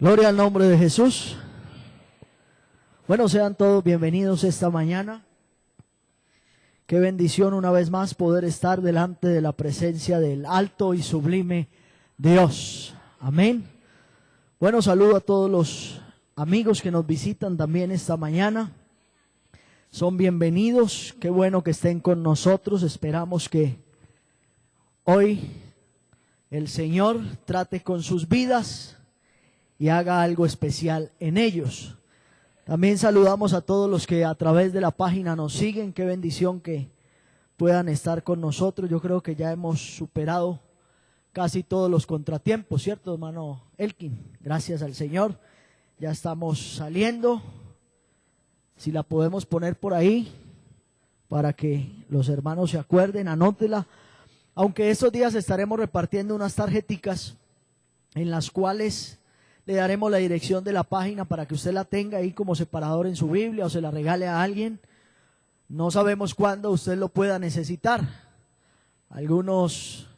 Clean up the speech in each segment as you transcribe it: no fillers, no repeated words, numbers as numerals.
Gloria al nombre de Jesús. Bueno, sean todos bienvenidos esta mañana. Qué bendición una vez más poder estar delante de la presencia del alto y sublime Dios. Amén. Bueno, saludo a todos los amigos que nos visitan también esta mañana. Son bienvenidos. Qué bueno que estén con nosotros. Esperamos que hoy el Señor trate con sus vidas y haga algo especial en ellos. También saludamos a todos los que a través de la página nos siguen. Qué bendición que puedan estar con nosotros. Yo creo que ya hemos superado casi todos los contratiempos, ¿cierto, hermano Elkin? Gracias al Señor. Ya estamos saliendo. Si la podemos poner por ahí para que los hermanos se acuerden, anótela. Aunque estos días estaremos repartiendo unas tarjeticas en las cuales le daremos la dirección de la página para que usted la tenga ahí como separador en su Biblia o se la regale a alguien. No sabemos cuándo usted lo pueda necesitar. Algunos,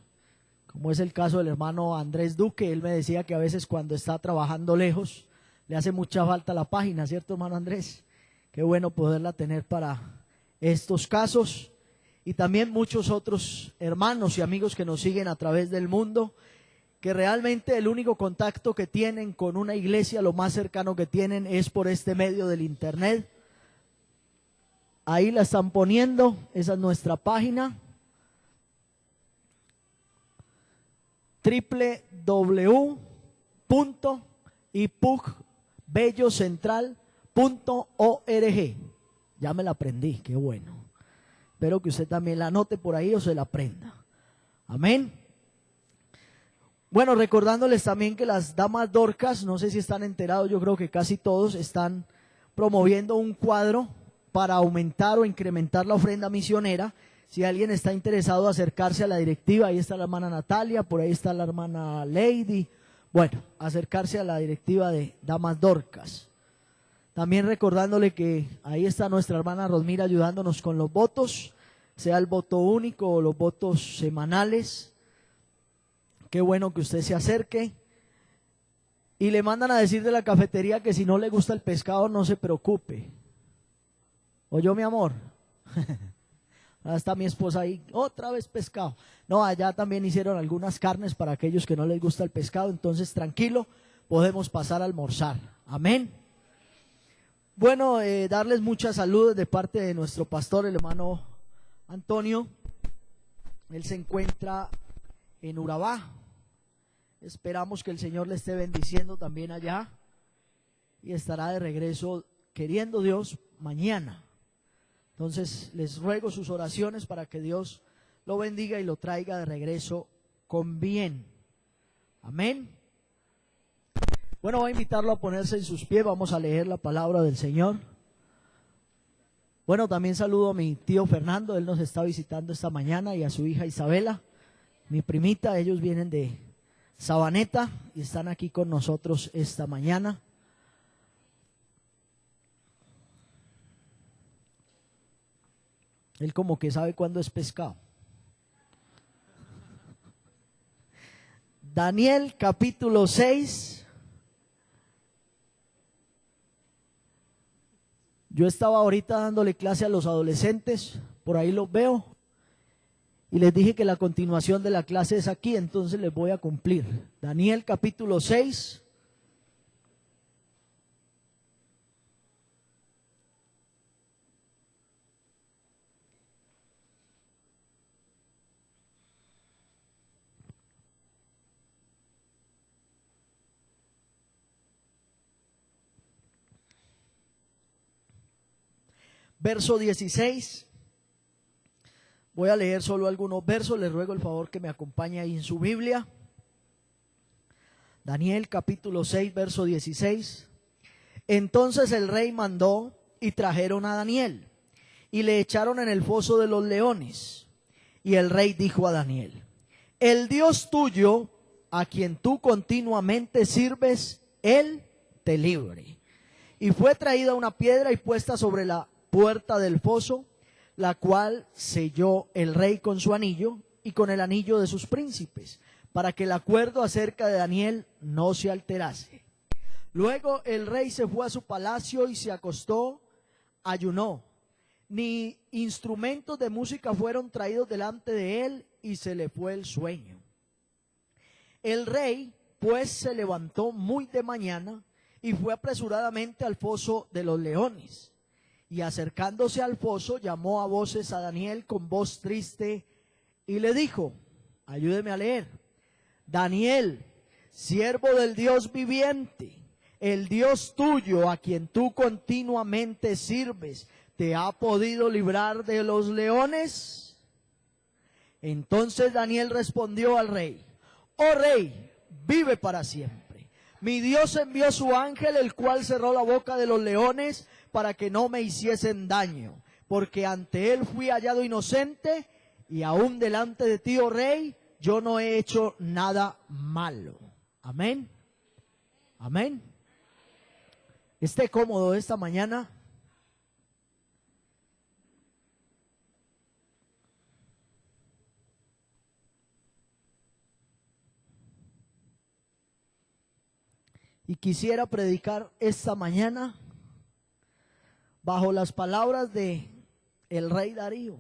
como es el caso del hermano Andrés Duque, él me decía que a veces cuando está trabajando lejos le hace mucha falta la página, ¿cierto, hermano Andrés? Qué bueno poderla tener para estos casos. Y también muchos otros hermanos y amigos que nos siguen a través del mundo, que realmente el único contacto que tienen con una iglesia, lo más cercano que tienen es por este medio del internet. Ahí la están poniendo, esa es nuestra página, www.ipugbellocentral.org. Ya me la aprendí, qué bueno. Espero que usted también la anote por ahí o se la aprenda. Amén. Bueno, recordándoles también que las damas Dorcas, no sé si están enterados, yo creo que casi todos están promoviendo un cuadro para aumentar o incrementar la ofrenda misionera. Si alguien está interesado en acercarse a la directiva, ahí está la hermana Natalia, por ahí está la hermana Lady. Bueno, acercarse a la directiva de damas Dorcas. También recordándole que ahí está nuestra hermana Rosmira ayudándonos con los votos, sea el voto único o los votos semanales. Qué bueno que usted se acerque. Y le mandan a decir de la cafetería que si no le gusta el pescado no se preocupe. ¿Oyó, mi amor? Ahora está mi esposa ahí, otra vez pescado. No, allá también hicieron algunas carnes para aquellos que no les gusta el pescado. Entonces tranquilo, podemos pasar a almorzar. Amén. Bueno, darles muchas saludos de parte de nuestro pastor, el hermano Antonio. Él se encuentra en Urabá. Esperamos que el Señor le esté bendiciendo también allá y estará de regreso, queriendo Dios, mañana. Entonces les ruego sus oraciones para que Dios lo bendiga y lo traiga de regreso con bien. Amén. Bueno, voy a invitarlo a ponerse en sus pies, vamos a leer la palabra del Señor. Bueno, también saludo a mi tío Fernando, él nos está visitando esta mañana, y a su hija Isabela, mi primita. Ellos vienen de Sabaneta y están aquí con nosotros esta mañana. Él como que sabe cuándo es pescado. Daniel capítulo 6. Yo estaba ahorita dándole clase a los adolescentes, por ahí los veo. Y les dije que la continuación de la clase es aquí, entonces les voy a cumplir. Daniel capítulo 6. Verso 16. Voy a leer solo algunos versos, les ruego el favor que me acompañe ahí en su Biblia. Daniel capítulo 6, verso 16. Entonces el rey mandó y trajeron a Daniel y le echaron en el foso de los leones. Y el rey dijo a Daniel: el Dios tuyo, a quien tú continuamente sirves, él te libre. Y fue traída una piedra y puesta sobre la puerta del foso, la cual selló el rey con su anillo y con el anillo de sus príncipes, para que el acuerdo acerca de Daniel no se alterase. Luego el rey se fue a su palacio y se acostó, ayunó. Ni instrumentos de música fueron traídos delante de él y se le fue el sueño. El rey pues se levantó muy de mañana y fue apresuradamente al foso de los leones. Y acercándose al foso llamó a voces a Daniel con voz triste y le dijo, ayúdeme a leer, Daniel, siervo del Dios viviente, el Dios tuyo a quien tú continuamente sirves, ¿te ha podido librar de los leones? Entonces Daniel respondió al rey, oh rey, vive para siempre. Mi Dios envió su ángel, el cual cerró la boca de los leones para que no me hiciesen daño, porque ante él fui hallado inocente y aún delante de ti, oh rey, yo no he hecho nada malo. Amén. Amén. Esté cómodo esta mañana. Y quisiera predicar esta mañana bajo las palabras de el rey Darío.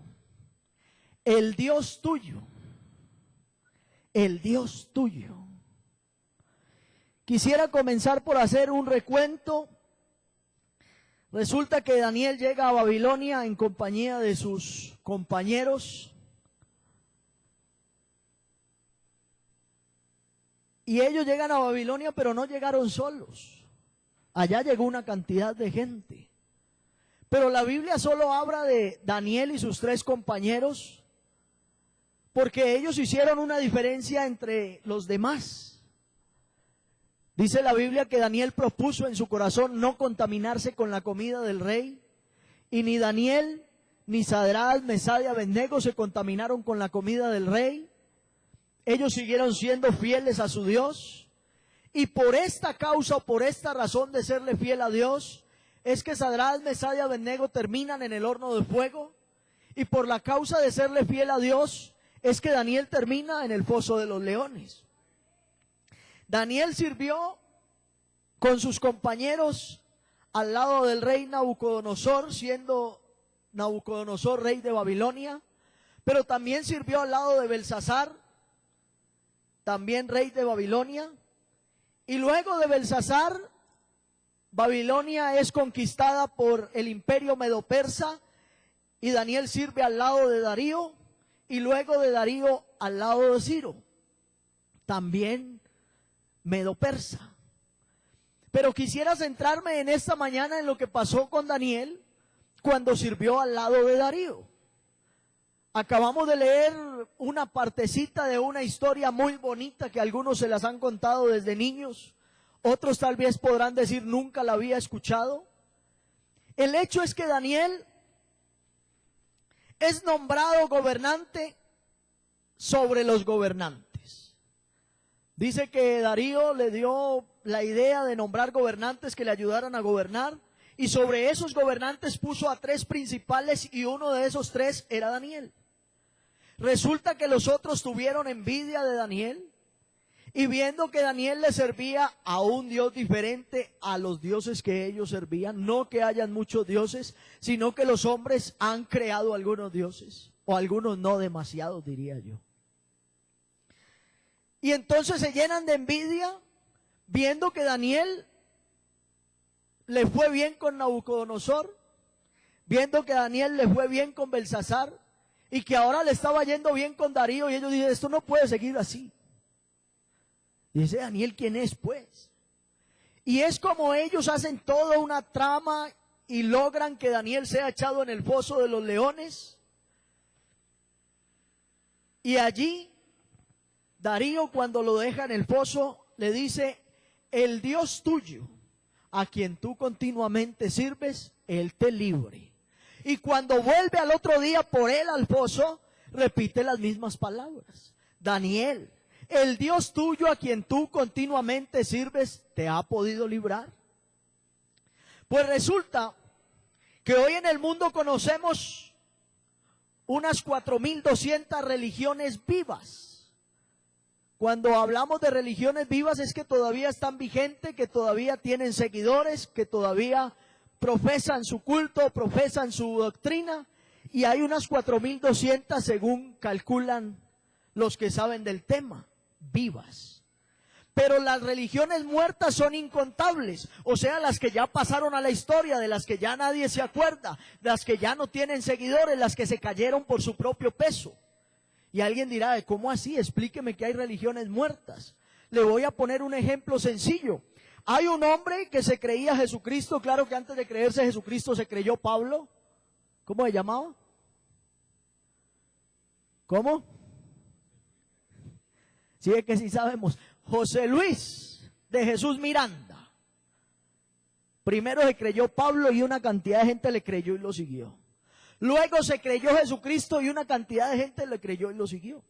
El Dios tuyo, el Dios tuyo. Quisiera comenzar por hacer un recuento. Resulta que Daniel llega a Babilonia en compañía de sus compañeros. Y ellos llegan a Babilonia, pero no llegaron solos. Allá llegó una cantidad de gente. Pero la Biblia solo habla de Daniel y sus 3 compañeros, porque ellos hicieron una diferencia entre los demás. Dice la Biblia que Daniel propuso en su corazón no contaminarse con la comida del rey, y ni Daniel, ni Sadrach, Mesach y Abednego se contaminaron con la comida del rey. Ellos siguieron siendo fieles a su Dios, y por esta causa o por esta razón de serle fiel a Dios, es que Sadrach, Mesach y Abednego terminan en el horno de fuego, y por la causa de serle fiel a Dios, es que Daniel termina en el foso de los leones. Daniel sirvió con sus compañeros al lado del rey Nabucodonosor, siendo Nabucodonosor rey de Babilonia, pero también sirvió al lado de Belsasar, también rey de Babilonia. Y luego de Belsasar, Babilonia es conquistada por el imperio medo-persa y Daniel sirve al lado de Darío, y luego de Darío al lado de Ciro, también medo-persa. Pero quisiera centrarme en esta mañana en lo que pasó con Daniel cuando sirvió al lado de Darío. Acabamos de leer una partecita de una historia muy bonita que algunos se las han contado desde niños, otros tal vez podrán decir nunca la había escuchado. El hecho es que Daniel es nombrado gobernante sobre los gobernantes. Dice que Darío le dio la idea de nombrar gobernantes que le ayudaran a gobernar, y sobre esos gobernantes puso a 3 principales, y uno de esos 3 era Daniel. Resulta que los otros tuvieron envidia de Daniel, y viendo que Daniel le servía a un Dios diferente a los dioses que ellos servían, no que hayan muchos dioses, sino que los hombres han creado algunos dioses, o algunos no demasiados, diría yo. Y entonces se llenan de envidia, viendo que Daniel le fue bien con Nabucodonosor, viendo que Daniel le fue bien con Belsasar, y que ahora le estaba yendo bien con Darío, y ellos dicen, esto no puede seguir así. Y dice Daniel, ¿quién es pues? Y es como ellos hacen toda una trama y logran que Daniel sea echado en el foso de los leones. Y allí Darío, cuando lo deja en el foso, le dice, el Dios tuyo, a quien tú continuamente sirves, Él te libre. Y cuando vuelve al otro día por él al foso, repite las mismas palabras. Daniel, el Dios tuyo a quien tú continuamente sirves, ¿te ha podido librar? Pues resulta que hoy en el mundo conocemos unas 4.200 religiones vivas. Cuando hablamos de religiones vivas es que todavía están vigentes, que todavía tienen seguidores, que todavía profesan su culto, profesan su doctrina, y hay unas 4.200 según calculan los que saben del tema, vivas. Pero las religiones muertas son incontables, o sea, las que ya pasaron a la historia, de las que ya nadie se acuerda, las que ya no tienen seguidores, las que se cayeron por su propio peso. Y alguien dirá, ¿cómo así? Explíqueme que hay religiones muertas. Le voy a poner un ejemplo sencillo. Hay un hombre que se creía Jesucristo, claro que antes de creerse Jesucristo se creyó Pablo. ¿Cómo se llamaba? ¿Cómo? Sí, es que sí sabemos. José Luis de Jesús Miranda. Primero se creyó Pablo y una cantidad de gente le creyó y lo siguió. Luego se creyó Jesucristo y una cantidad de gente le creyó y lo siguió.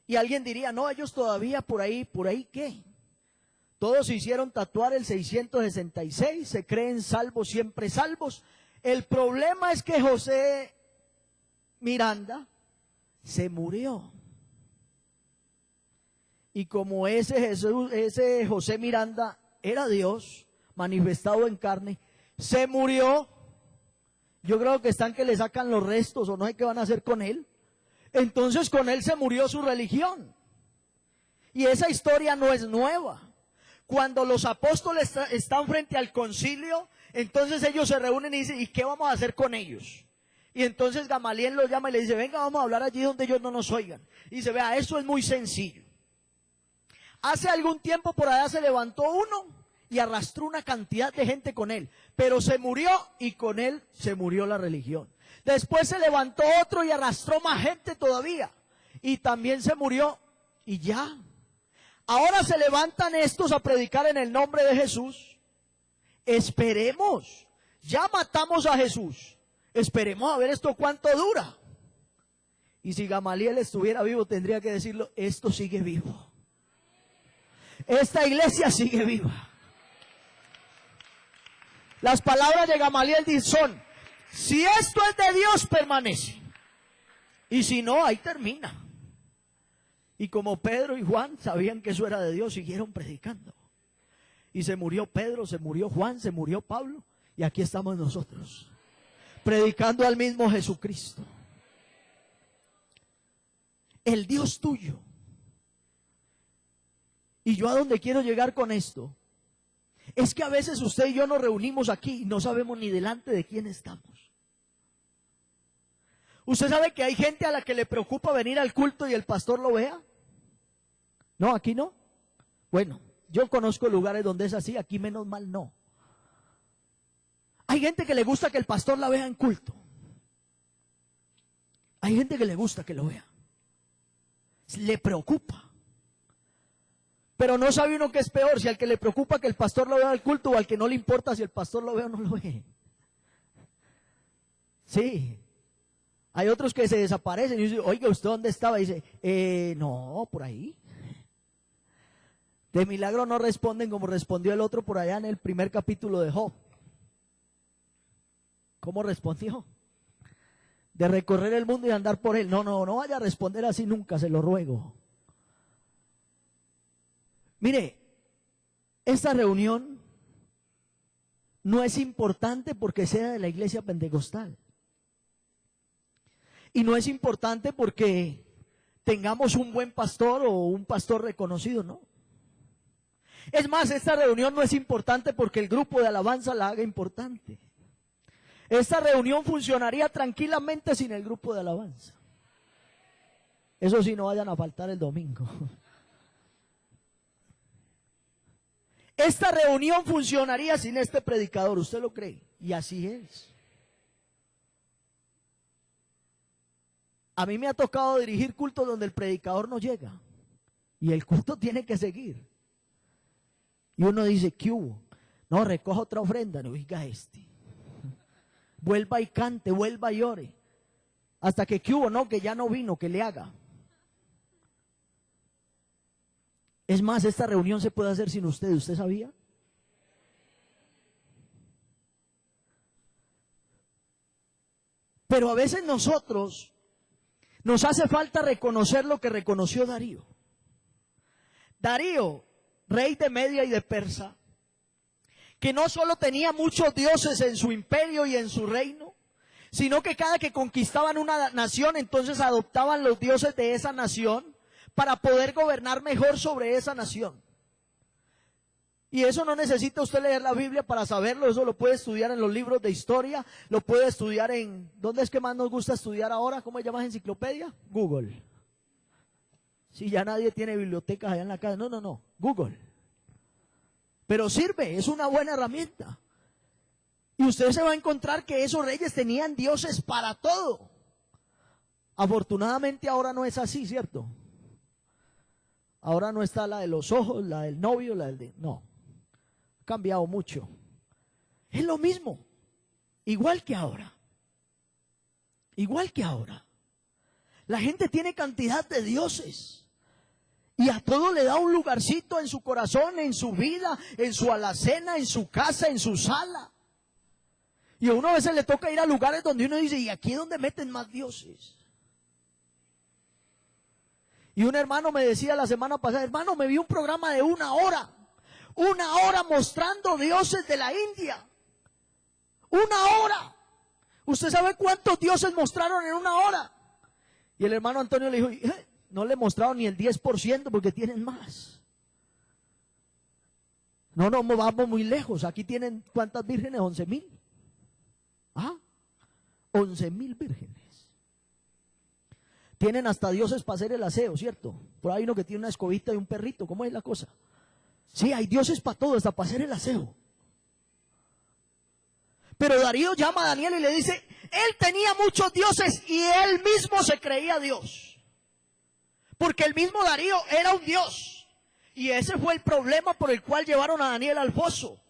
Y alguien diría, no, ellos todavía por ahí ¿qué? Todos se hicieron tatuar el 666, se creen salvos, siempre salvos. El problema es que José Miranda se murió. Y como ese José Miranda era Dios, manifestado en carne, se murió. Yo creo que están que le sacan los restos o no sé qué van a hacer con él. Entonces con él se murió su religión. Y esa historia no es nueva. Cuando los apóstoles están frente al concilio, entonces ellos se reúnen y dicen, ¿y qué vamos a hacer con ellos? Y entonces Gamaliel los llama y le dice, venga, vamos a hablar allí donde ellos no nos oigan. Y dice, vea, eso es muy sencillo. Hace algún tiempo por allá se levantó uno y arrastró una cantidad de gente con él, pero se murió y con él se murió la religión. Después se levantó otro y arrastró más gente todavía y también se murió y ya. Ahora se levantan estos a predicar en el nombre de Jesús. Esperemos, ya matamos a Jesús, esperemos a ver esto cuánto dura. Y si Gamaliel estuviera vivo tendría que decirlo, esto sigue vivo. Esta iglesia sigue viva. Las palabras de Gamaliel son, si esto es de Dios, permanece. Y si no, ahí termina. Y como Pedro y Juan sabían que eso era de Dios, siguieron predicando. Y se murió Pedro, se murió Juan, se murió Pablo. Y aquí estamos nosotros, predicando al mismo Jesucristo. El Dios tuyo. Y yo a donde quiero llegar con esto, es que a veces usted y yo nos reunimos aquí y no sabemos ni delante de quién estamos. ¿Usted sabe que hay gente a la que le preocupa venir al culto y el pastor lo vea? No, aquí no. Bueno, yo conozco lugares donde es así, aquí menos mal no. Hay gente que le gusta que el pastor la vea en culto. Hay gente que le gusta que lo vea. Le preocupa. Pero no sabe uno qué es peor, si al que le preocupa que el pastor lo vea al culto o al que no le importa si el pastor lo ve o no lo ve. Sí. Hay otros que se desaparecen y dicen, oiga, ¿usted dónde estaba? Y dice, no, por ahí. De milagro no responden como respondió el otro por allá en el primer capítulo de Job. ¿Cómo respondió? De recorrer el mundo y andar por él. No vaya a responder así nunca, se lo ruego. Mire, esta reunión no es importante porque sea de la iglesia pentecostal. Y no es importante porque tengamos un buen pastor o un pastor reconocido, no. Es más, esta reunión no es importante porque el grupo de alabanza la haga importante. Esta reunión funcionaría tranquilamente sin el grupo de alabanza. Eso sí, no vayan a faltar el domingo. Esta reunión funcionaría sin este predicador, ¿usted lo cree? Y así es. A mí me ha tocado dirigir cultos donde el predicador no llega. Y el culto tiene que seguir. Y uno dice, ¿qué hubo? No, recoja otra ofrenda, no oiga este. Vuelva y cante, vuelva y ore. Hasta que ¿qué hubo? No, que ya no vino, que le haga. Es más, esta reunión se puede hacer sin usted, ¿usted sabía? Pero a veces nosotros nos hace falta reconocer lo que reconoció Darío. Darío, rey de Media y de Persa, que no solo tenía muchos dioses en su imperio y en su reino, sino que cada que conquistaban una nación, entonces adoptaban los dioses de esa nación para poder gobernar mejor sobre esa nación. Y eso no necesita usted leer la Biblia para saberlo, eso lo puede estudiar en los libros de historia, lo puede estudiar en, ¿dónde es que más nos gusta estudiar ahora? ¿Cómo se llama enciclopedia? Google. Si ya nadie tiene bibliotecas allá en la casa, no, Google. Pero sirve, es una buena herramienta. Y usted se va a encontrar que esos reyes tenían dioses para todo. Afortunadamente ahora no es así, ¿cierto? Ahora no está la de los ojos, la del novio, la del de... No, ha cambiado mucho. Es lo mismo, igual que ahora. Igual que ahora. La gente tiene cantidad de dioses. Y a todo le da un lugarcito en su corazón, en su vida, en su alacena, en su casa, en su sala. Y a uno a veces le toca ir a lugares donde uno dice, ¿y aquí es donde meten más dioses? Y un hermano me decía la semana pasada, hermano, me vi un programa de 1 hora mostrando dioses de la India. 1 hora. ¿Usted sabe cuántos dioses mostraron en 1 hora? Y el hermano Antonio le dijo, no le mostraron ni el 10% porque tienen más. No vamos muy lejos. Aquí tienen, ¿cuántas vírgenes? 11,000. 11,000 vírgenes. Tienen hasta dioses para hacer el aseo, ¿cierto? Por ahí hay uno que tiene una escobita y un perrito. ¿Cómo es la cosa? Sí, hay dioses para todo, hasta para hacer el aseo. Pero Darío llama a Daniel y le dice, él tenía muchos dioses y él mismo se creía Dios. Porque el mismo Darío era un dios. Y ese fue el problema por el cual llevaron a Daniel al foso.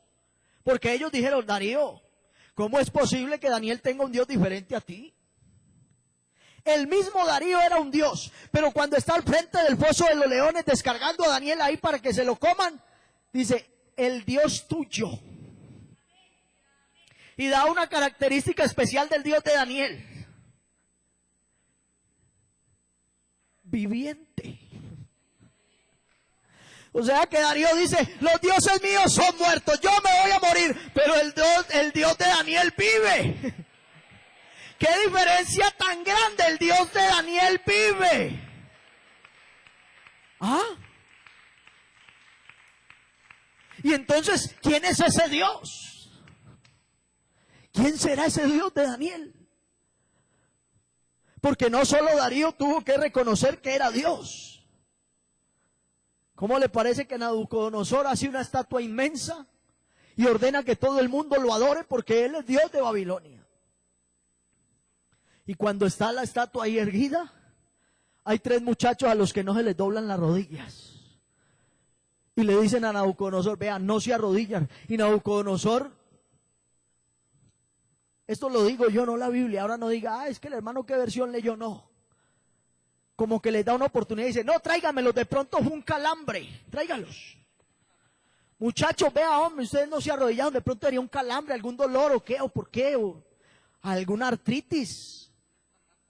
Porque ellos dijeron, Darío, ¿cómo es posible que Daniel tenga un dios diferente a ti? El mismo Darío era un dios, pero cuando está al frente del foso de los leones descargando a Daniel ahí para que se lo coman, dice, el Dios tuyo. Y da una característica especial del Dios de Daniel. Viviente. O sea que Darío dice, los dioses míos son muertos, yo me voy a morir, pero el Dios de Daniel vive. ¿Qué diferencia tan grande? El Dios de Daniel vive. Y entonces, ¿quién es ese Dios? ¿Quién será ese Dios de Daniel? Porque no solo Darío tuvo que reconocer que era Dios. ¿Cómo le parece que Nabucodonosor hace una estatua inmensa y ordena que todo el mundo lo adore porque él es Dios de Babilonia? Y cuando está la estatua ahí erguida, hay 3 muchachos a los que no se les doblan las rodillas. Y le dicen a Nabucodonosor, vean, no se arrodillan. Y Nabucodonosor, esto lo digo yo, no la Biblia, ahora no diga, es que el hermano qué versión leyó, no. Como que les da una oportunidad y dice, no, tráigamelos, de pronto fue un calambre, tráigalos. Muchachos, vea, hombre, ustedes no se arrodillaron, de pronto haría un calambre, algún dolor, o qué, o por qué, o alguna artritis.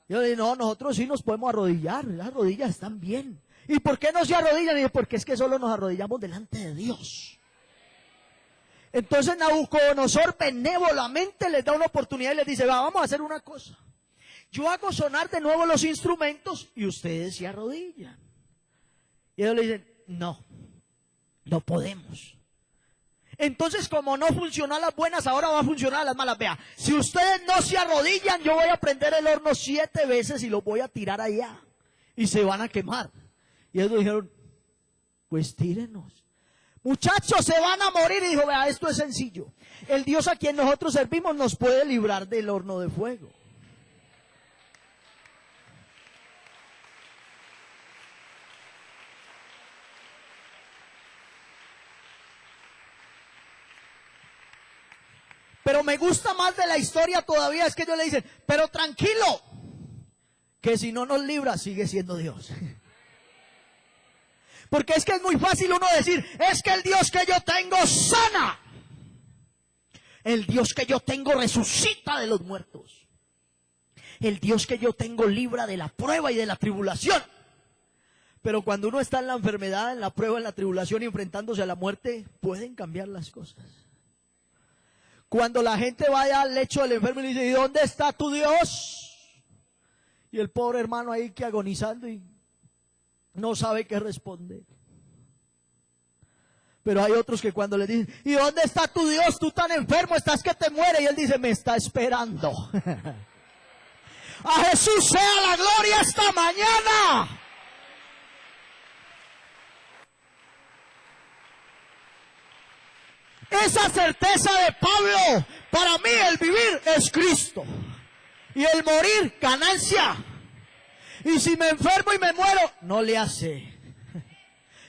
Yo le digo, no, nosotros sí nos podemos arrodillar, las rodillas están bien. ¿Y por qué no se arrodillan? Y digo, porque es que solo nos arrodillamos delante de Dios. Entonces Nabucodonosor benévolamente les da una oportunidad y les dice, vamos a hacer una cosa. Yo hago sonar de nuevo los instrumentos y ustedes se arrodillan. Y ellos le dicen, no podemos. Entonces, como no funcionó a las buenas, ahora va a funcionar a las malas. Vea, si ustedes no se arrodillan, yo voy a prender el horno 7 veces y los voy a tirar allá. Y se van a quemar. Y ellos dijeron, pues tírenos. Muchachos, se van a morir. Y dijo, vea, esto es sencillo. El Dios a quien nosotros servimos nos puede librar del horno de fuego. Pero me gusta más de la historia todavía, es que ellos le dicen, pero tranquilo, que si no nos libra, sigue siendo Dios. Porque es que es muy fácil uno decir, es que el Dios que yo tengo sana. El Dios que yo tengo resucita de los muertos. El Dios que yo tengo libra de la prueba y de la tribulación. Pero cuando uno está en la enfermedad, en la prueba, en la tribulación y enfrentándose a la muerte, pueden cambiar las cosas. Cuando la gente vaya al lecho del enfermo y le dice, ¿y dónde está tu Dios? Y el pobre hermano ahí que agonizando y no sabe qué responder. Pero hay otros que cuando le dicen, ¿y dónde está tu Dios? Tú tan enfermo estás que te mueres. Y él dice, me está esperando. A Jesús sea la gloria esta mañana. Esa certeza de Pablo, para mí el vivir es Cristo y el morir ganancia. Y si me enfermo y me muero, no le hace.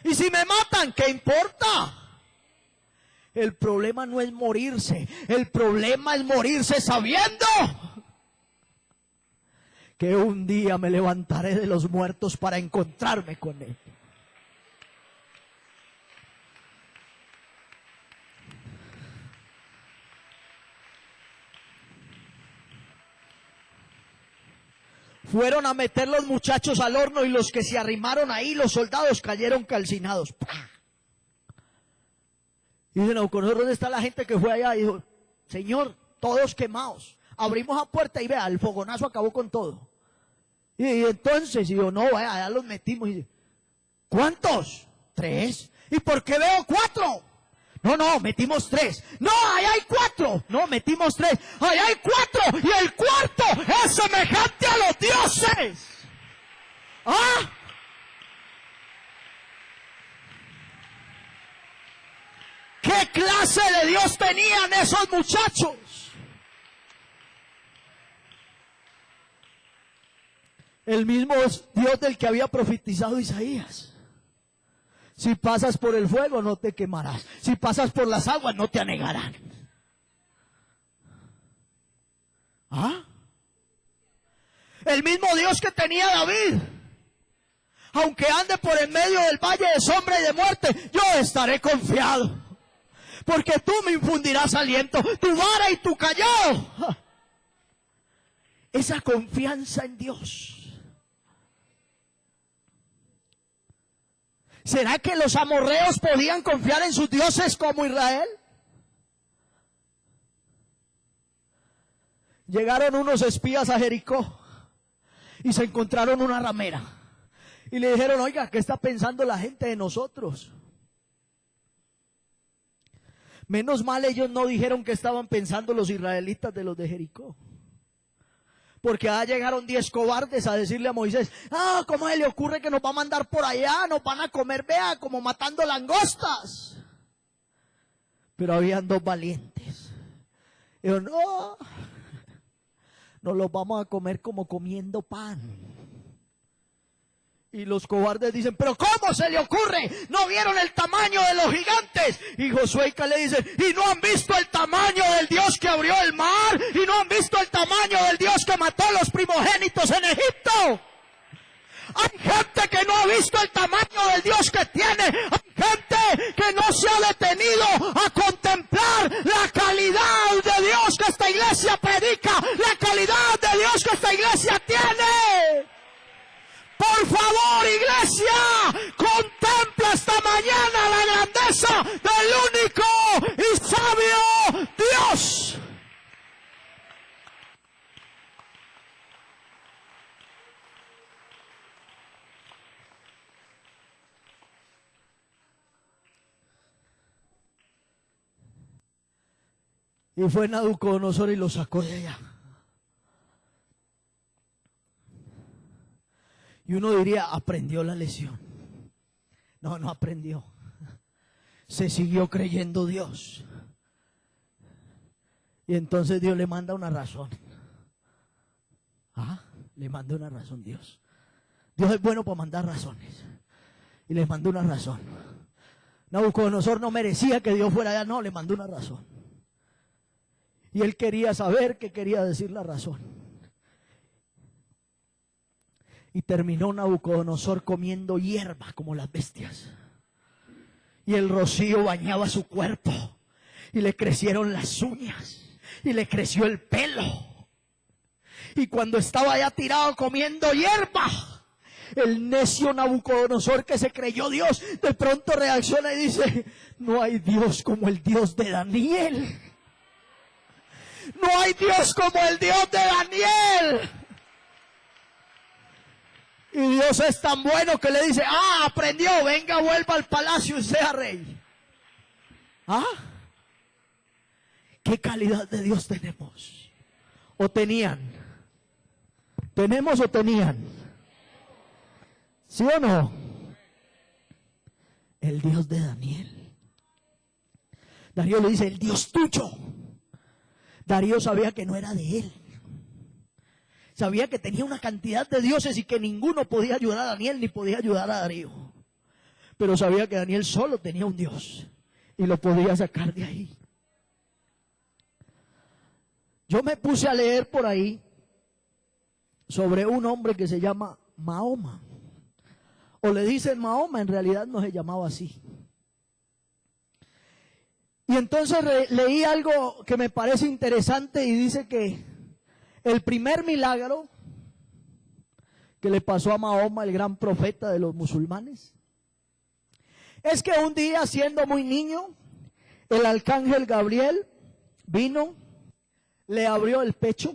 Y si me matan, ¿qué importa? El problema no es morirse, el problema es morirse sabiendo que un día me levantaré de los muertos para encontrarme con Él. Fueron a meter los muchachos al horno y los que se arrimaron ahí, los soldados, cayeron calcinados. ¡Pah! Y dice Nabucodonosor, ¿dónde está la gente que fue allá? Y dijo, Señor, todos quemados. Abrimos la puerta y vea, el fogonazo acabó con todo. Y entonces, y yo, no, vaya, allá los metimos. Y dice, ¿cuántos? 3. ¿Y por qué veo 4? No, metimos 3. No, ahí hay 4. No, metimos 3. Ahí hay 4. Y el cuarto es semejante a los dioses. ¿Ah? ¿Qué clase de Dios tenían esos muchachos? El mismo Dios del que había profetizado Isaías. Si pasas por el fuego no te quemarás. Si pasas por las aguas no te anegarán. ¿Ah? El mismo Dios que tenía David. Aunque ande por en medio del valle de sombra y de muerte, yo estaré confiado. Porque tú me infundirás aliento, tu vara y tu callado. Esa confianza en Dios. ¿Será que los amorreos podían confiar en sus dioses como Israel? Llegaron unos espías a Jericó y se encontraron una ramera. Y le dijeron, oiga, ¿qué está pensando la gente de nosotros? Menos mal ellos no dijeron que estaban pensando los israelitas de los de Jericó. Porque allá llegaron 10 cobardes a decirle a Moisés, ¿cómo se le ocurre que nos va a mandar por allá? Nos van a comer, vea, como matando langostas. Pero habían 2 valientes. Y yo, no, nos los vamos a comer como comiendo pan. Y los cobardes dicen, ¿pero cómo se le ocurre? ¿No vieron el tamaño de los gigantes? Y Josué y Caleb dicen, ¿y no han visto el tamaño del Dios que abrió el mar? ¿Y no han visto el tamaño del Dios que mató a los primogénitos en Egipto? Hay gente que no ha visto el tamaño del Dios que tiene. Hay gente que no se ha detenido a contemplar la calidad de Dios que esta iglesia predica, la calidad de Dios que esta iglesia tiene. Por favor, iglesia, contempla esta mañana la grandeza del único y sabio Dios. Y fue Nabucodonosor y lo sacó de allá. Y uno diría, aprendió la lección. No, no aprendió. Se siguió creyendo Dios. Y entonces Dios le manda una razón. Le manda una razón Dios. Dios es bueno para mandar razones. Y le mandó una razón. Nabucodonosor no merecía que Dios fuera allá, no, le mandó una razón. Y él quería saber qué quería decir la razón. Y terminó Nabucodonosor comiendo hierba como las bestias. Y el rocío bañaba su cuerpo. Y le crecieron las uñas. Y le creció el pelo. Y cuando estaba allá tirado comiendo hierba, el necio Nabucodonosor que se creyó Dios, de pronto reacciona y dice, no hay Dios como el Dios de Daniel. No hay Dios como el Dios de Daniel. Y Dios es tan bueno que le dice, aprendió, venga, vuelva al palacio y sea rey. ¿Qué calidad de Dios tenemos? ¿O tenían? ¿Tenemos o tenían? ¿Sí o no? El Dios de Daniel. Darío le dice, el Dios tuyo. Darío sabía que no era de él. Sabía que tenía una cantidad de dioses y que ninguno podía ayudar a Daniel ni podía ayudar a Darío. Pero sabía que Daniel solo tenía un Dios y lo podía sacar de ahí. Yo me puse a leer por ahí sobre un hombre que se llama Mahoma. O le dicen Mahoma, en realidad no se llamaba así. Y entonces leí algo que me parece interesante y dice que el primer milagro que le pasó a Mahoma, el gran profeta de los musulmanes, es que un día, siendo muy niño, el arcángel Gabriel vino, le abrió el pecho.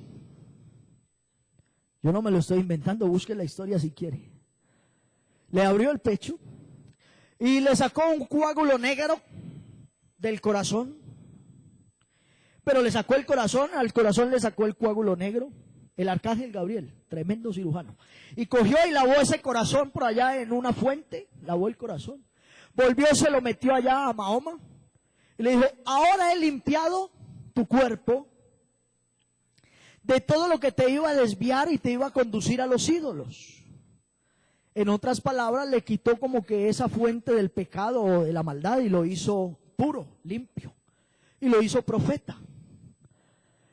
Yo no me lo estoy inventando, busque la historia si quiere. Le abrió el pecho y le sacó un coágulo negro del corazón. Pero le sacó el corazón, al corazón le sacó el coágulo negro, el arcángel Gabriel, tremendo cirujano. Y cogió y lavó ese corazón por allá en una fuente, lavó el corazón. Volvió, se lo metió allá a Mahoma y le dijo, ahora he limpiado tu cuerpo de todo lo que te iba a desviar y te iba a conducir a los ídolos. En otras palabras, le quitó como que esa fuente del pecado o de la maldad y lo hizo puro, limpio. Y lo hizo profeta.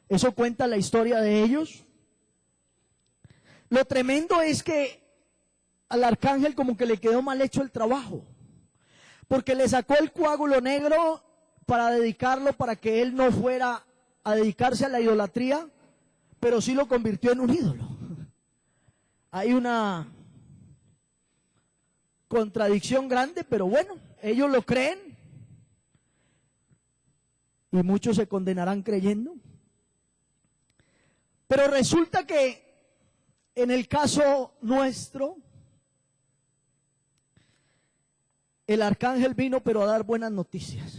Eso cuenta la historia de ellos. Lo tremendo es que al arcángel como que le quedó mal hecho el trabajo. Porque le sacó el coágulo negro para dedicarlo, para que él no fuera a dedicarse a la idolatría, pero sí lo convirtió en un ídolo. Hay una contradicción grande, pero bueno, ellos lo creen. Y muchos se condenarán creyendo. Pero resulta que en el caso nuestro, el arcángel vino pero a dar buenas noticias.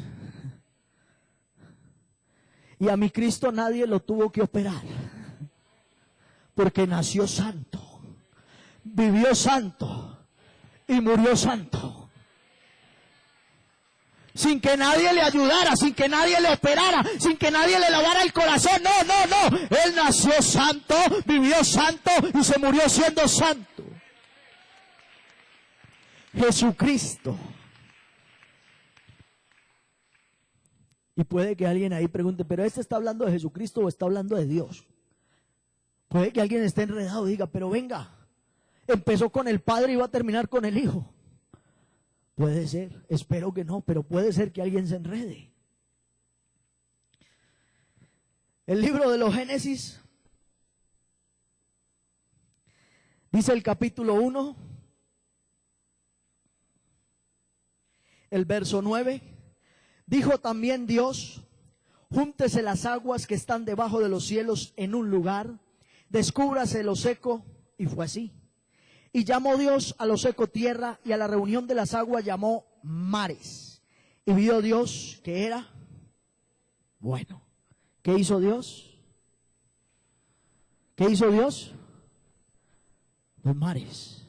Y a mi Cristo nadie lo tuvo que operar. Porque nació santo, vivió santo y murió santo. Sin que nadie le ayudara, sin que nadie le operara, sin que nadie le lavara el corazón. No. Él nació santo, vivió santo y se murió siendo santo. Jesucristo. Y puede que alguien ahí pregunte, ¿pero este está hablando de Jesucristo o está hablando de Dios? Puede que alguien esté enredado y diga, pero venga, empezó con el Padre y va a terminar con el Hijo. Puede ser, espero que no, pero puede ser que alguien se enrede. El libro de los Génesis dice el capítulo 1, el verso 9, dijo también Dios, júntese las aguas que están debajo de los cielos en un lugar, descúbrase lo seco, y fue así. Y llamó Dios a lo seco tierra, y a la reunión de las aguas llamó mares. Y vio Dios que era bueno. ¿Qué hizo Dios? ¿Qué hizo Dios? Los mares.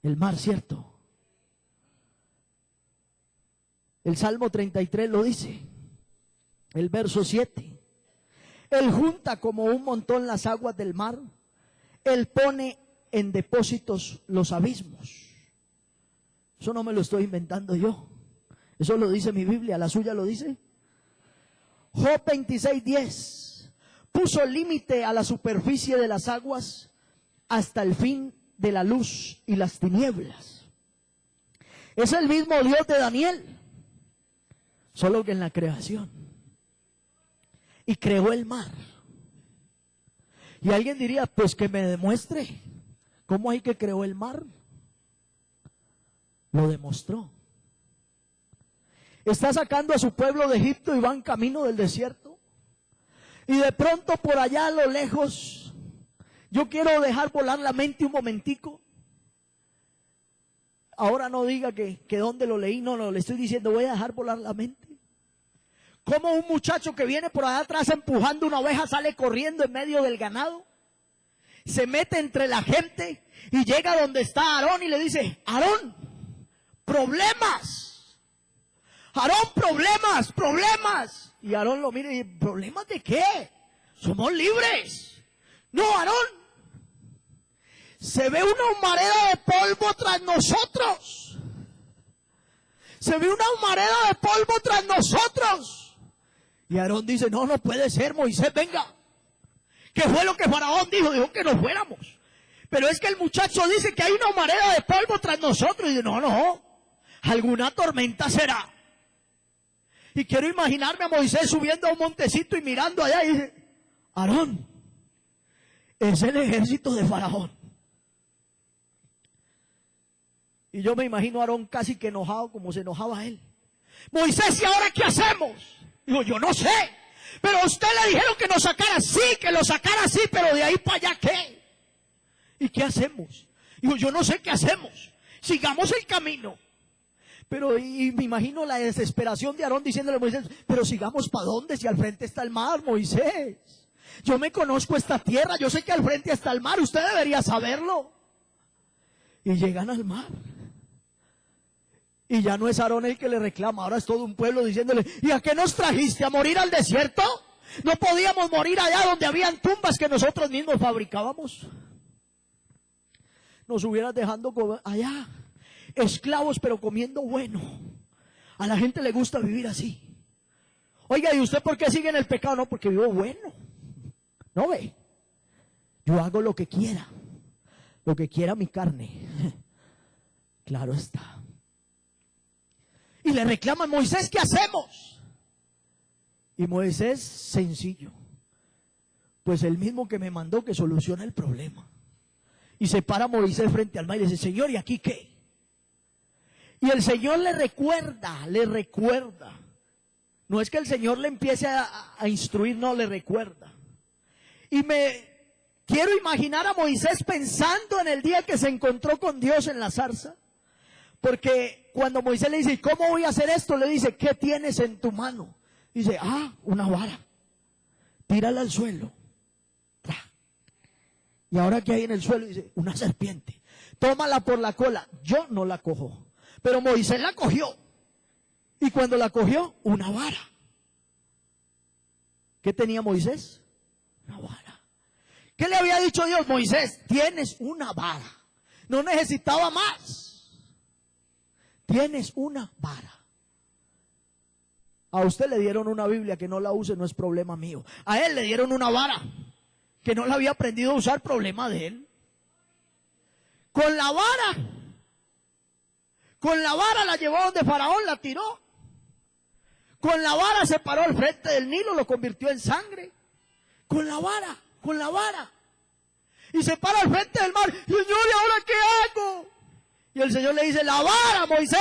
El mar, ¿cierto? El Salmo 33 lo dice. El verso 7. Él junta como un montón las aguas del mar. Él pone en depósitos los abismos. Eso no me lo estoy inventando yo. Eso lo dice mi Biblia, la suya lo dice. Job 26:10. Puso límite a la superficie de las aguas hasta el fin de la luz y las tinieblas. Es el mismo Dios de Daniel, solo que en la creación. Y creó el mar. Y alguien diría, pues que me demuestre cómo hay que creó el mar. Lo demostró. Está sacando a su pueblo de Egipto y van camino del desierto. Y de pronto por allá a lo lejos, yo quiero dejar volar la mente un momentico. Ahora no diga que dónde lo leí, no, le estoy diciendo, voy a dejar volar la mente. Como un muchacho que viene por allá atrás empujando una oveja sale corriendo en medio del ganado, se mete entre la gente y llega donde está Aarón y le dice, Aarón, problemas. Aarón, problemas. Y Aarón lo mira y dice, ¿problemas de qué? Somos libres. No, Aarón, se ve una humareda de polvo tras nosotros. Se ve una humareda de polvo tras nosotros. Y Aarón dice, no puede ser, Moisés, venga. ¿Qué fue lo que Faraón dijo? Dijo que nos fuéramos. Pero es que el muchacho dice que hay una humareda de polvo tras nosotros. Y dice, no, alguna tormenta será. Y quiero imaginarme a Moisés subiendo a un montecito y mirando allá y dice, Aarón, es el ejército de Faraón. Y yo me imagino a Aarón casi que enojado como se enojaba él. Moisés, ¿y ahora qué hacemos? Digo, yo no sé. Pero a usted le dijeron que nos sacara, sí, que lo sacara así, pero de ahí para allá, ¿qué? ¿Y qué hacemos? Digo, yo no sé qué hacemos. Sigamos el camino. Pero y me imagino la desesperación de Aarón diciéndole a Moisés, pero sigamos para dónde si al frente está el mar, Moisés. Yo me conozco esta tierra, yo sé que al frente está el mar, usted debería saberlo. Y llegan al mar. Y ya no es Aarón el que le reclama, ahora es todo un pueblo diciéndole, ¿y a qué nos trajiste? ¿A morir al desierto? ¿No podíamos morir allá donde habían tumbas que nosotros mismos fabricábamos? Nos hubieras dejando allá, esclavos pero comiendo bueno. A la gente le gusta vivir así. Oiga, ¿y usted por qué sigue en el pecado? No, porque vivo bueno. ¿No ve? Yo hago lo que quiera mi carne. Claro está. Y le reclaman, Moisés, ¿qué hacemos? Y Moisés, sencillo, pues el mismo que me mandó que solucione el problema. Y se para Moisés frente al mar y le dice, Señor, ¿y aquí qué? Y el Señor le recuerda. No es que el Señor le empiece a instruir, no, le recuerda. Y me quiero imaginar a Moisés pensando en el día que se encontró con Dios en la zarza. Porque cuando Moisés le dice, ¿cómo voy a hacer esto? Le dice, ¿qué tienes en tu mano? Dice, una vara. Tírala al suelo. Y ahora que hay en el suelo, dice, una serpiente. Tómala por la cola. Yo no la cojo. Pero Moisés la cogió. Y cuando la cogió, una vara. ¿Qué tenía Moisés? Una vara. ¿Qué le había dicho Dios? Moisés, tienes una vara. No necesitaba más. Tienes una vara. A usted le dieron una Biblia, que no la use no es problema mío. A él le dieron una vara, que no la había aprendido a usar, problema de él. Con la vara la llevó donde Faraón, la tiró. Con la vara se paró al frente del Nilo, lo convirtió en sangre. Con la vara. Y se para al frente del mar. Señor, ¿y ahora qué hago? Y el Señor le dice, la vara, Moisés.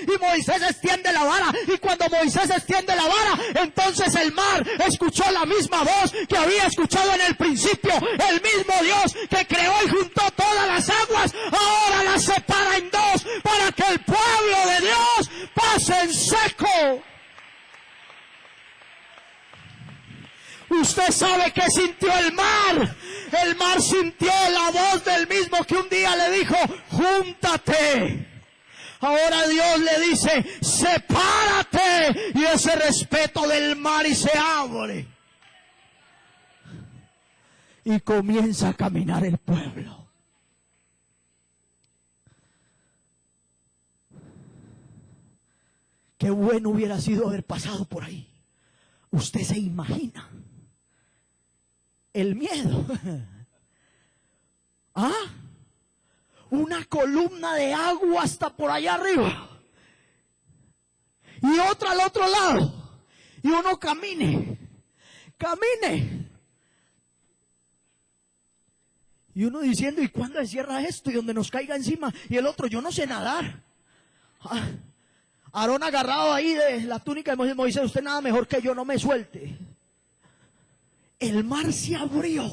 Y Moisés extiende la vara. Y cuando Moisés extiende la vara, entonces el mar escuchó la misma voz que había escuchado en el principio. El mismo Dios que creó y juntó todas las aguas, ahora las separa en dos para que el pueblo de Dios pase en seco. Usted sabe que sintió el mar. El mar sintió la voz del mismo que un día le dijo, júntate. Ahora Dios le dice, sepárate. Y ese respeto del mar y se abre. Y comienza a caminar el pueblo. Qué bueno hubiera sido haber pasado por ahí. Usted se imagina el miedo. Una columna de agua hasta por allá arriba. Y otra al otro lado. Y uno camine. Y uno diciendo, ¿y cuándo se cierra esto? Y donde nos caiga encima. Y el otro, yo no sé nadar. Aarón agarrado ahí de la túnica de Moisés, Moisés, usted nada mejor que yo, no me suelte. El mar se abrió.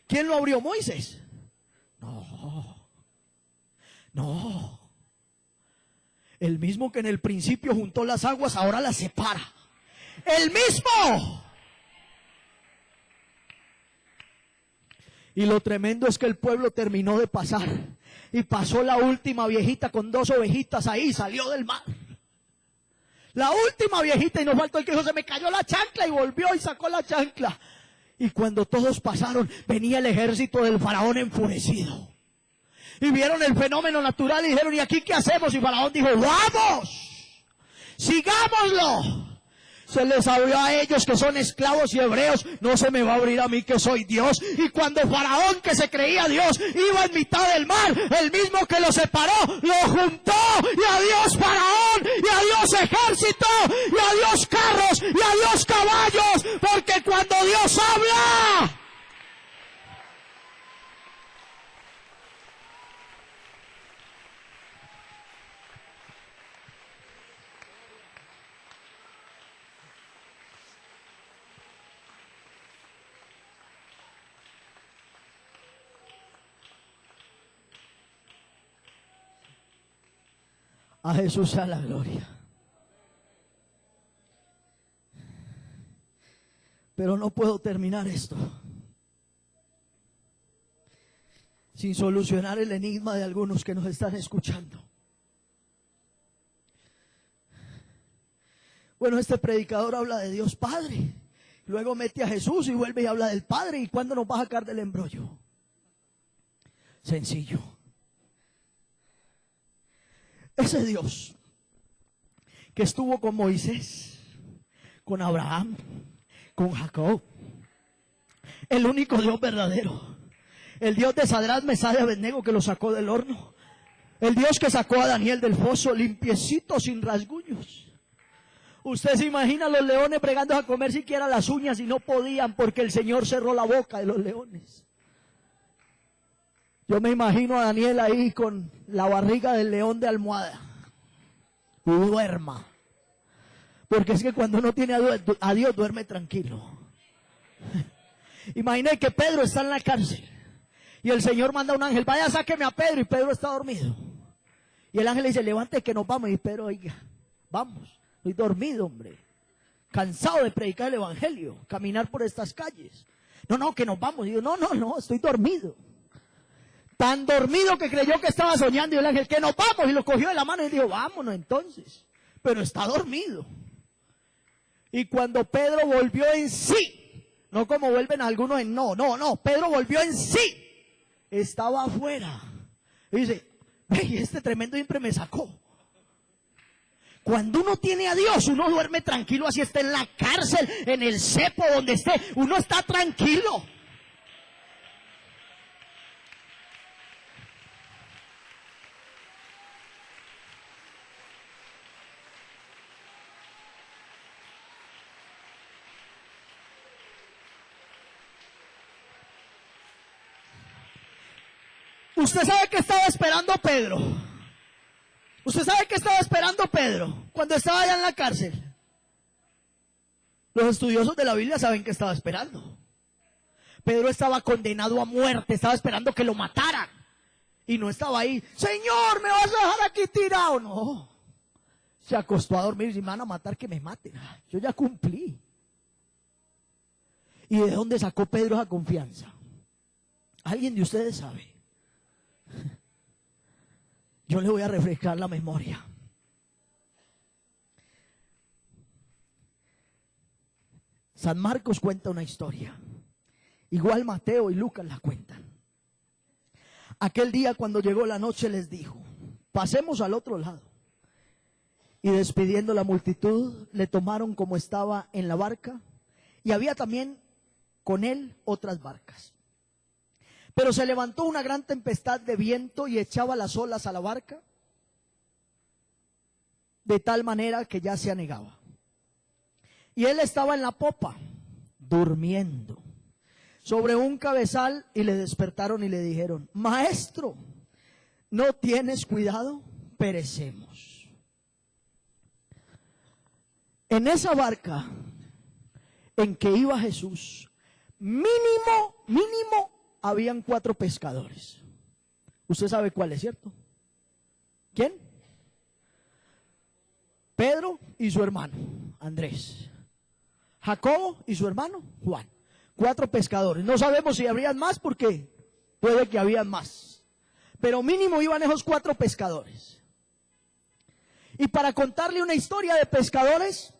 ¿Quién lo abrió? ¿Moisés? No. El mismo que en el principio juntó las aguas, ahora las separa. El mismo. Y lo tremendo es que el pueblo terminó de pasar. Y pasó la última viejita con 2 ovejitas ahí, salió del mar. La última viejita, y no faltó el que dijo, se me cayó la chancla, y volvió y sacó la chancla. Y cuando todos pasaron, venía el ejército del faraón enfurecido. Y vieron el fenómeno natural y dijeron, ¿y aquí qué hacemos? Y Faraón dijo, ¡vamos! ¡Sigámoslo! Se les abrió a ellos que son esclavos y hebreos, no se me va a abrir a mí que soy Dios. Y cuando Faraón, que se creía Dios, iba en mitad del mar, el mismo que lo separó, lo juntó. Y adiós Faraón, y adiós ejército, y adiós carros, y adiós caballos, porque cuando Dios habla... A Jesús sea la gloria. Pero no puedo terminar esto sin solucionar el enigma de algunos que nos están escuchando. Bueno, este predicador habla de Dios Padre, luego mete a Jesús y vuelve y habla del Padre. ¿Y cuándo nos va a sacar del embrollo? Sencillo. Ese Dios que estuvo con Moisés, con Abraham, con Jacob, el único Dios verdadero, el Dios de Sadrach, Mesach y Abednego que lo sacó del horno, el Dios que sacó a Daniel del foso limpiecito, sin rasguños. Usted se imagina a los leones bregando a comer siquiera las uñas y no podían porque el Señor cerró la boca de los leones. Yo me imagino a Daniel ahí con la barriga del león de almohada. Y duerma. Porque es que cuando uno tiene a Dios duerme tranquilo. Imagine que Pedro está en la cárcel. Y el Señor manda a un ángel, vaya sáqueme a Pedro, y Pedro está dormido. Y el ángel le dice, levante que nos vamos. Y Pedro, oiga, vamos, estoy dormido, hombre. Cansado de predicar el evangelio, caminar por estas calles. No, que nos vamos. Y yo, no, estoy dormido. Tan dormido que creyó que estaba soñando, y el ángel, que nos vamos, y lo cogió de la mano y dijo, vámonos entonces, pero está dormido. Y cuando Pedro volvió en sí, no como vuelven algunos en no, Pedro volvió en sí, estaba afuera, y dice, este tremendo siempre me sacó. Cuando uno tiene a Dios, uno duerme tranquilo, así esté en la cárcel, en el cepo, donde esté, uno está tranquilo. Usted sabe que estaba esperando Pedro. Usted sabe que estaba esperando Pedro cuando estaba allá en la cárcel. Los estudiosos de la Biblia saben que estaba esperando. Pedro estaba condenado a muerte, estaba esperando que lo mataran. Y no estaba ahí, Señor, ¿me vas a dejar aquí tirado? No. Se acostó a dormir y si me van a matar, que me maten. Yo ya cumplí. ¿Y de dónde sacó Pedro esa confianza? ¿Alguien de ustedes sabe? Yo le voy a refrescar la memoria. San Marcos cuenta una historia. Igual Mateo y Lucas la cuentan. Aquel día cuando llegó la noche les dijo, pasemos al otro lado. Y despidiendo la multitud, le tomaron como estaba en la barca. Y había también con él otras barcas. Pero se levantó una gran tempestad de viento y echaba las olas a la barca, de tal manera que ya se anegaba. Y él estaba en la popa, durmiendo. sobre un cabezal y le despertaron y le dijeron: Maestro, ¿no tienes cuidado? Perecemos. En esa barca en que iba Jesús, mínimo, habían 4 pescadores. Usted sabe cuál es, ¿cierto? ¿Quién? Pedro y su hermano Andrés, Jacobo y su hermano Juan. 4 pescadores. No sabemos si habrían más, porque puede que habían más, pero mínimo iban esos 4 pescadores. Y para contarle una historia de pescadores,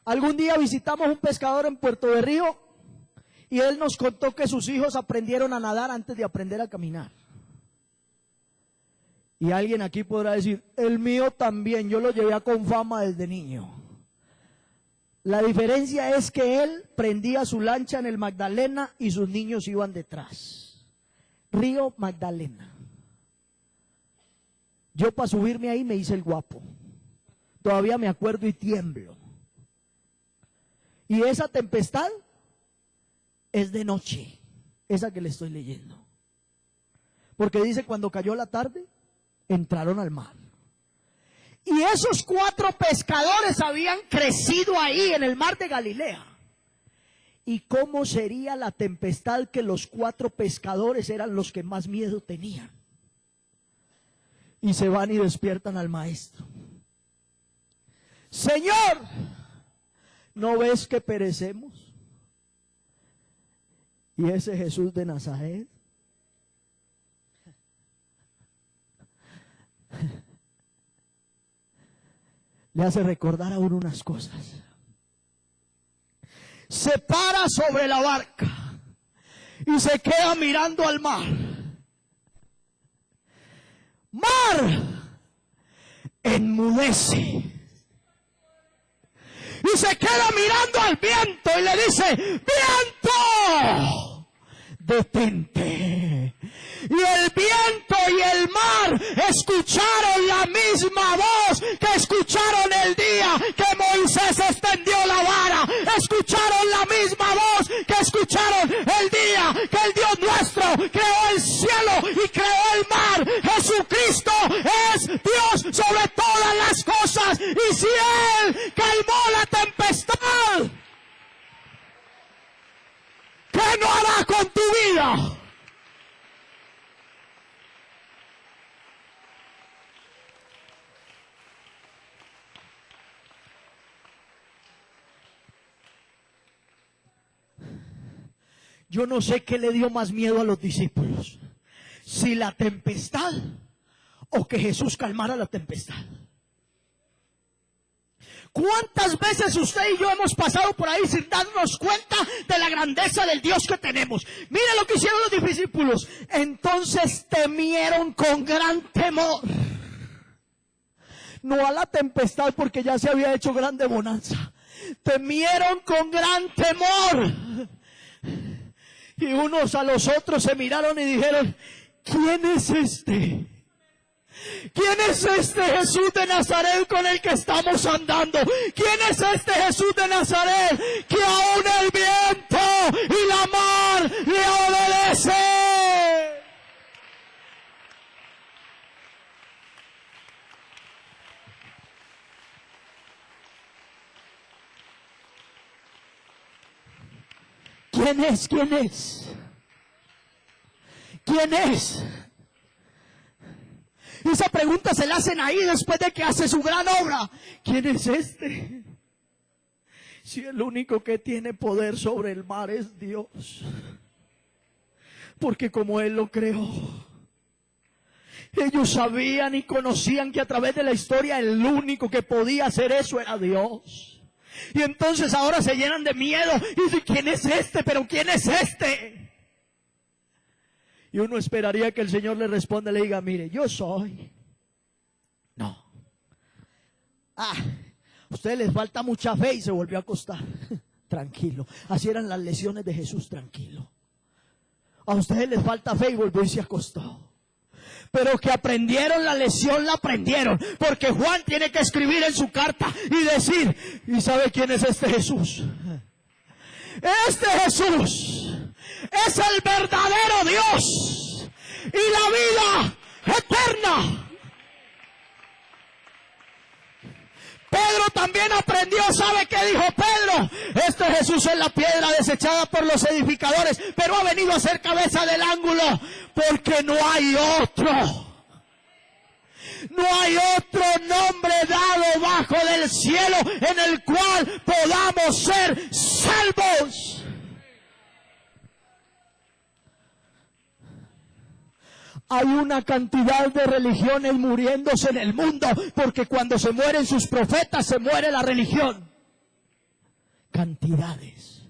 algún día visitamos un pescador en Puerto de Río y él nos contó que sus hijos aprendieron a nadar antes de aprender a caminar. Y alguien aquí podrá decir: el mío también, yo lo llevé a Confama desde niño. La diferencia es que él prendía su lancha en el Magdalena y sus niños iban detrás. Río Magdalena. Yo para subirme ahí me hice el guapo. Todavía me acuerdo y tiemblo. Y esa tempestad es de noche, esa que le estoy leyendo. Porque dice: cuando cayó la tarde, entraron al mar. Y esos 4 pescadores habían crecido ahí en el mar de Galilea. ¿Y cómo sería la tempestad que los 4 pescadores eran los que más miedo tenían? Y se van y despiertan al maestro. Señor, ¿no ves que perecemos? Y ese Jesús de Nazaret le hace recordar a uno unas cosas. Se para sobre la barca y se queda mirando al mar. Mar, enmudece. Y se queda mirando al viento y le dice: viento, detente. Y el viento y el mar escucharon la misma voz que escucharon el día que Moisés extendió la vara. Escucharon la misma voz que escucharon el día que el Dios nuestro creó el cielo y creó el mar. Jesucristo es Dios sobre todas las cosas. Y si Él calmó la tempestad, ¿qué no hará con tu vida? Yo no sé qué le dio más miedo a los discípulos, si la tempestad o que Jesús calmara la tempestad. ¿Cuántas veces usted y yo hemos pasado por ahí sin darnos cuenta de la grandeza del Dios que tenemos? Mire lo que hicieron los discípulos. Entonces temieron con gran temor. No a la tempestad, porque ya se había hecho grande bonanza. Temieron con gran temor. Y unos a los otros se miraron y dijeron: ¿quién es este? ¿Quién es este Jesús de Nazaret con el que estamos andando? ¿Quién es este Jesús de Nazaret que aún el viento y la mar le obedece? ¿Quién es? ¿Quién es? ¿Quién es? Y esa pregunta se la hacen ahí después de que hace su gran obra. ¿Quién es este? Si el único que tiene poder sobre el mar es Dios. Porque como Él lo creó, ellos sabían y conocían que a través de la historia el único que podía hacer eso era Dios. Y entonces ahora se llenan de miedo y dicen: ¿quién es este? ¿Pero quién es este? Y uno esperaría que el Señor le responda y le diga: mire, yo soy. No. A ustedes les falta mucha fe, y se volvió a acostar. Tranquilo. Así eran las lecciones de Jesús, tranquilo. A ustedes les falta fe y volvió y se acostó. Pero que aprendieron la lección, la aprendieron. Porque Juan tiene que escribir en su carta y decir: ¿y sabe quién es este Jesús? Este Jesús es el verdadero Dios y la vida eterna. Pedro también aprendió. ¿Sabe qué dijo Pedro? Este Jesús es la piedra desechada por los edificadores, pero ha venido a ser cabeza del ángulo, porque no hay otro. No hay otro nombre dado bajo del cielo en el cual podamos ser salvos. Hay una cantidad de religiones muriéndose en el mundo, porque cuando se mueren sus profetas, se muere la religión. Cantidades.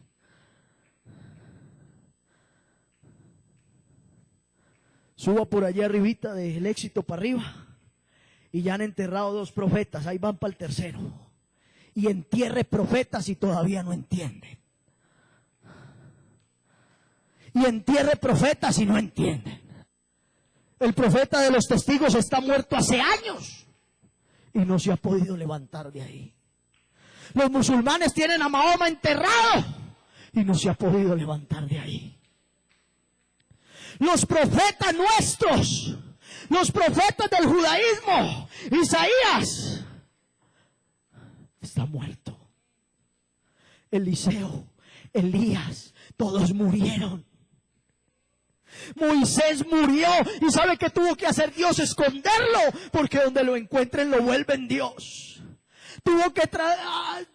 Suba por allá arribita del Éxito para arriba, y ya han enterrado 2 profetas, ahí van para el tercero. Y entierre profetas y todavía no entienden. Y entierre profetas y no entienden. El profeta de los testigos está muerto hace años y no se ha podido levantar de ahí. Los musulmanes tienen a Mahoma enterrado y no se ha podido levantar de ahí. Los profetas nuestros, los profetas del judaísmo, Isaías, está muerto. Eliseo, Elías, todos murieron. Moisés murió, y ¿sabe qué tuvo que hacer Dios? Esconderlo, porque donde lo encuentren lo vuelven Dios. Tuvo que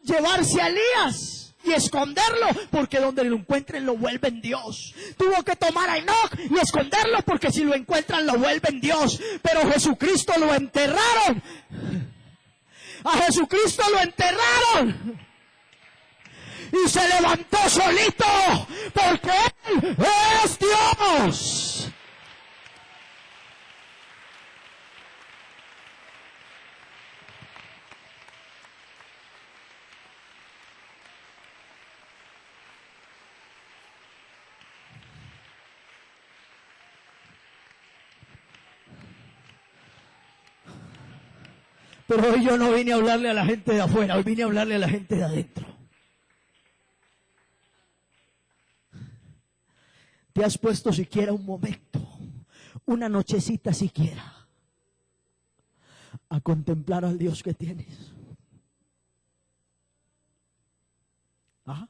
llevarse a Elías y esconderlo, porque donde lo encuentren lo vuelven Dios. Tuvo que tomar a Enoc y esconderlo, porque si lo encuentran lo vuelven Dios. Pero Jesucristo lo enterraron. A Jesucristo lo enterraron. Y se levantó solito, porque Él es Dios. Pero hoy yo no vine a hablarle a la gente de afuera, hoy vine a hablarle a la gente de adentro. ¿Te has puesto siquiera un momento, una nochecita siquiera, a contemplar al Dios que tienes? ¿Ah?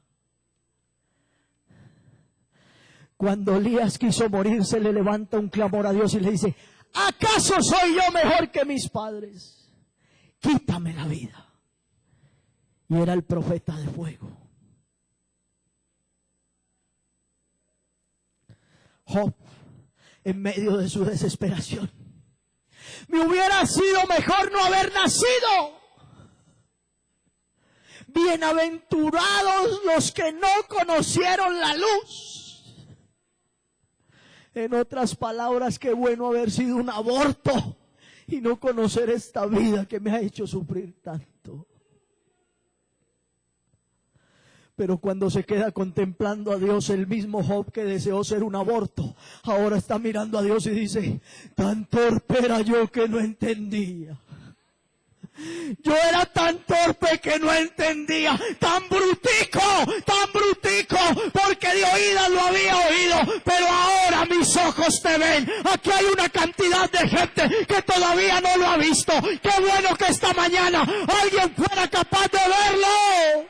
Cuando Elías quiso morir, se le levanta un clamor a Dios y le dice: ¿acaso soy yo mejor que mis padres? Quítame la vida. Y era el profeta de fuego. Job, en medio de su desesperación: me hubiera sido mejor no haber nacido. Bienaventurados los que no conocieron la luz. En otras palabras, qué bueno haber sido un aborto y no conocer esta vida que me ha hecho sufrir tanto. Pero cuando se queda contemplando a Dios, el mismo Job que deseó ser un aborto, ahora está mirando a Dios y dice: tan torpe era yo que no entendía. Yo era tan torpe que no entendía, tan brutico, porque de oídas lo había oído, pero ahora mis ojos te ven. Aquí hay una cantidad de gente que todavía no lo ha visto. Qué bueno que esta mañana alguien fuera capaz de verlo.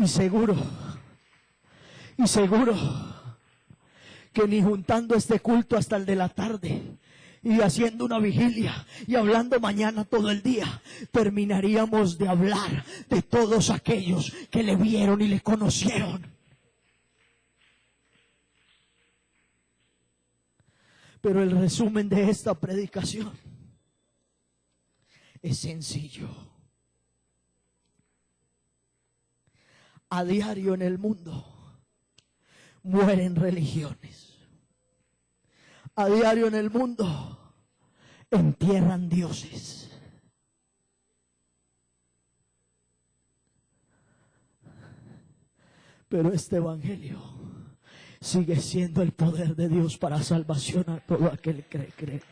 Y seguro que ni juntando este culto hasta el de la tarde y haciendo una vigilia y hablando mañana todo el día, terminaríamos de hablar de todos aquellos que le vieron y le conocieron. Pero el resumen de esta predicación es sencillo. A diario en el mundo mueren religiones. A diario en el mundo entierran dioses. Pero este evangelio sigue siendo el poder de Dios para salvación a todo aquel que cree.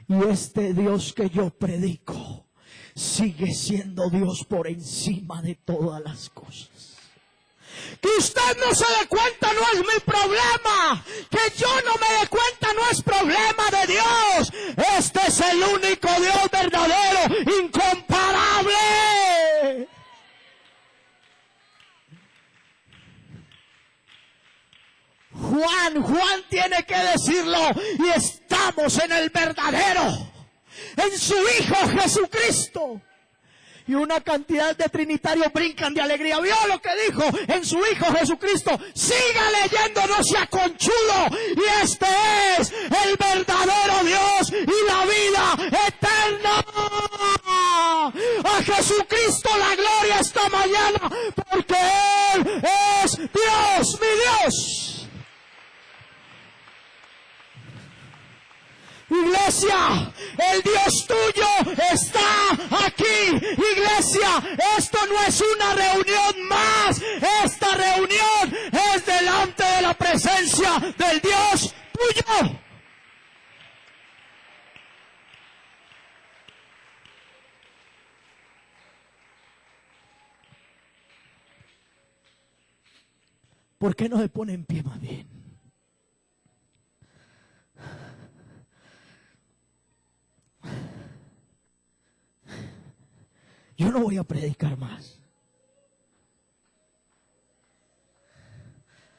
Y este Dios que yo predico sigue siendo Dios por encima de todas las cosas. Que usted no se dé cuenta no es mi problema. Que yo no me dé cuenta no es problema de Dios. Este es el único Dios verdadero, incomparable. Juan tiene que decirlo, y estamos en el verdadero, en su Hijo Jesucristo. Y una cantidad de trinitarios brincan de alegría. ¿Vio lo que dijo? En su Hijo Jesucristo. Siga leyendo, no sea conchudo. Y este es el verdadero Dios y la vida eterna. A Jesucristo la gloria esta mañana, porque Él es Dios, mi Dios. Iglesia, el Dios tuyo está aquí. Iglesia, esto no es una reunión más. Esta reunión es delante de la presencia del Dios tuyo. ¿Por qué no se pone en pie más bien? Yo no voy a predicar más.